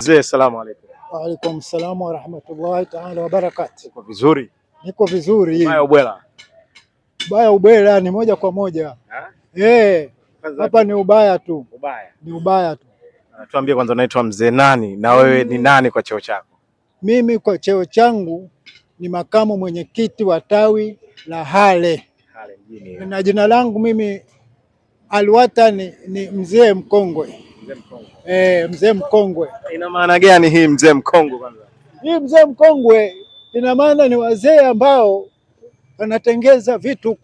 Mzee, salamu alaykum. Wa alaykum salaam wa rahmatullahi ta'ala wa barakatuh. Uko vizuri? Niko vizuri. Baya ubwela? Baya ubwela ni moja kwa moja. Hapa ni ubaya tu. Ubaya. Ni ubaya tu. Tuambie kwanza, unaitwa mzee nani na wewe ni nani kwa cheo chako? Mimi kwa cheo changu ni makamu mwenyekiti wa tawi la Hale mjini. Na jina langu mimi Alwatan ni mzee mkongwe. Mzee mkongwe. Ina maana gani hii mzee mkongwe kwanza? Hii mzee mkongwe ina maana ni wazee ambao wanatengeza vitu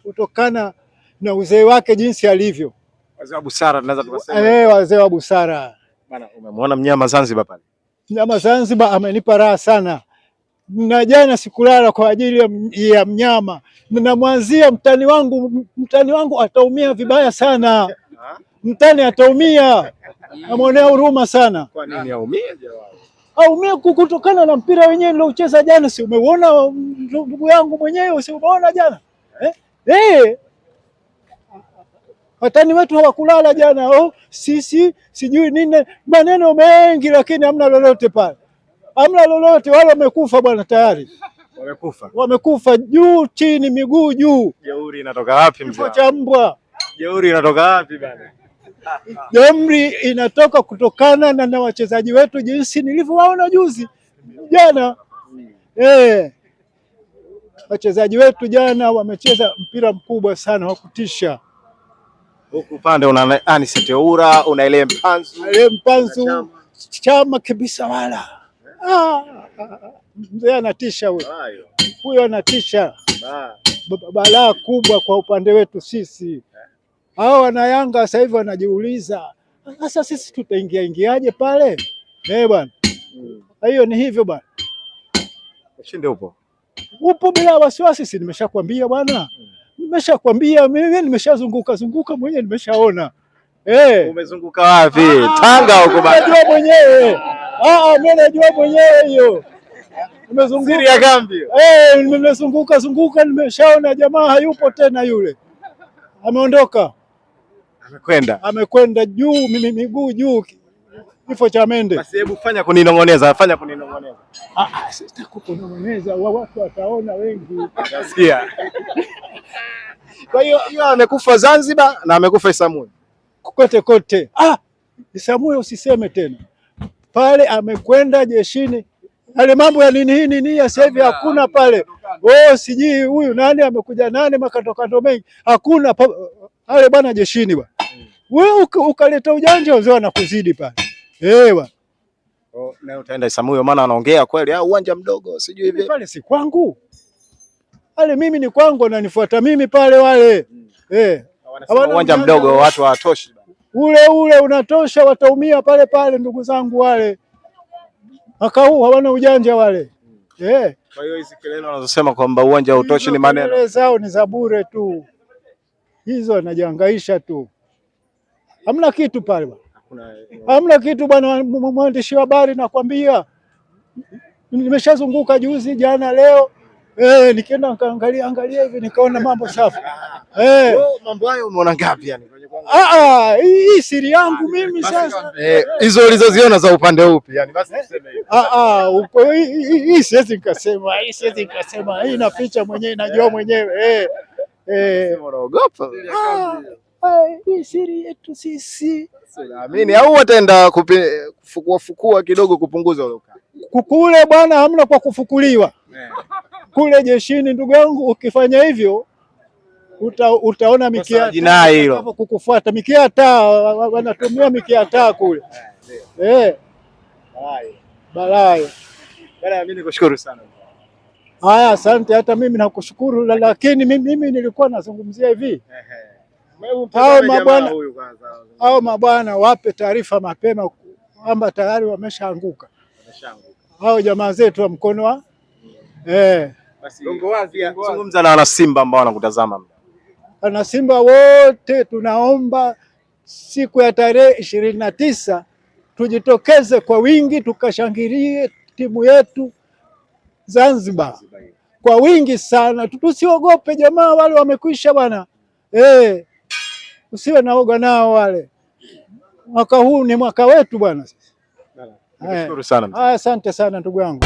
kutokana na uzee wake jinsi alivyo. Wazee wa busara tunaweza tukasema. Wazee wa busara. Bana, umemwona mnyama Zanzibar pale? Mnyama Zanzibar amenipa raha sana. Na jana sikulala kwa ajili ya mnyama. Namwanzia mtani wangu ataumia vibaya sana. Mtani ataumia. Namwonea huruma sana. Kwa nini aumie? Aumie kutokana na mpira wenyewe niliocheza jana. Si umeona ndugu yangu mwenyewe, si umeona jana? Watani wetu hawakulala jana. Sisi sijui nini, maneno mengi, lakini hamna lolote pale. Hamna lolote, wale wamekufa bwana tayari. Wamekufa juu chini, miguu juu. Jeuri inatoka wapi mzee? Kifo cha mbwa. Jeuri inatoka wapi bwana? Jeuri inatoka kutokana na wachezaji wetu jinsi nilivyowaona juzi jana. Wachezaji wetu jana wamecheza mpira mkubwa sana wa kutisha. Huku upande una Anicet Oura, una ile Mpanzu Chama kabisa wala. Mzee anatisha huyo anatisha. Balaa kubwa kwa upande wetu sisi. Hao wana Yanga sasa hivi wanajiuliza, sasa sisi tutaingiaje pale? Bwana. Hiyo ni hivyo bwana. Ushinde upo bila wasiwasi, si nimeshakwambia bwana. Nimeshakwambia mimi, nimeshazunguka mwenyewe, nimeshaona. Umezunguka wapi? Tanga huko bwana. Najua mwenyewe. Mimi najua mwenyewe hiyo. Nimezunguka siri ya kambi. Nimezunguka nimeshaona jamaa hayupo tena yule. Ameondoka. Amekwenda juu, miguu juu. Kifo cha mende. Basi hebu fanya kuninong'oneza. Sitakunong'oneza, watu wataona wengi. Nasikia. Kwa hiyo amekufa Zanzibar na amekufa Isamuhyo. Kote. Isamuhyo usiseme tena. Pale amekwenda jeshini. Yale mambo ya nini sasa hivi hakuna pale. Sijui huyu nani amekuja nani makatokato mengi. Hakuna pale bwana jeshini bwana. Wewe ukaleta ujanja wazee wanakuzidi pale. Bwana. Na utaenda Isamuhyo maana anaongea kweli uwanja mdogo sijui hivi. Pale si kwangu. Pale mimi ni kwangu na nifuata mimi pale wale. Wanasema uwanja mdogo watu hawatoshi. Ule unatosha, wataumia pale ndugu zangu wale. Huu hawana ujanja wale. Kwa hiyo hizi kelele wanazosema kwamba uwanja hautoshi ni maneno. Kelele zao ni za bure tu. Hizo wanajihangaisha tu. Hamna kitu pale bwana. Hamna kitu bwana, mwandishi wa habari nakwambia. Nimeshazunguka juzi, jana, leo. Nikienda angalia hivi nikaona mambo safi. Mambo hayo umeona ngapi yani? Hii siri yangu mimi sasa. Hizo ulizoziona za upande upi yani? Basi tuseme hivi. Hii siwezi nikasema. Hii naficha mwenyewe, najua mwenyewe. Unaogopa? Hii siri yetu sisi. Naamini au wataenda kufukua kidogo kupunguza ule ukali. Kule bwana hamna kwa kufukuliwa. Kule jeshini ndugu yangu, ukifanya hivyo utaona mikia jinai hilo kukufuata, mikia taa wanatumia mikia taa kule. Balaa. Mimi nikushukuru sana. Haya, asante. Hata mimi nakushukuru, lakini mimi nilikuwa nazungumzia hivi. Hao mabwana wape taarifa mapema kwamba tayari wameshaanguka. Hao jamaa zetu wa mkono wa basi zungumza na wana Simba ambao wanakutazama. Wana Simba wote tunaomba siku ya tarehe 29 tujitokeze kwa wingi tukashangilie timu yetu Zanzibar. Kwa wingi sana. Tusiogope jamaa, wale wamekwisha bwana. Usiwe na oga nao wale. Mwaka huu ni mwaka wetu bwana. Nikushukuru sana. Asante sana ndugu yangu.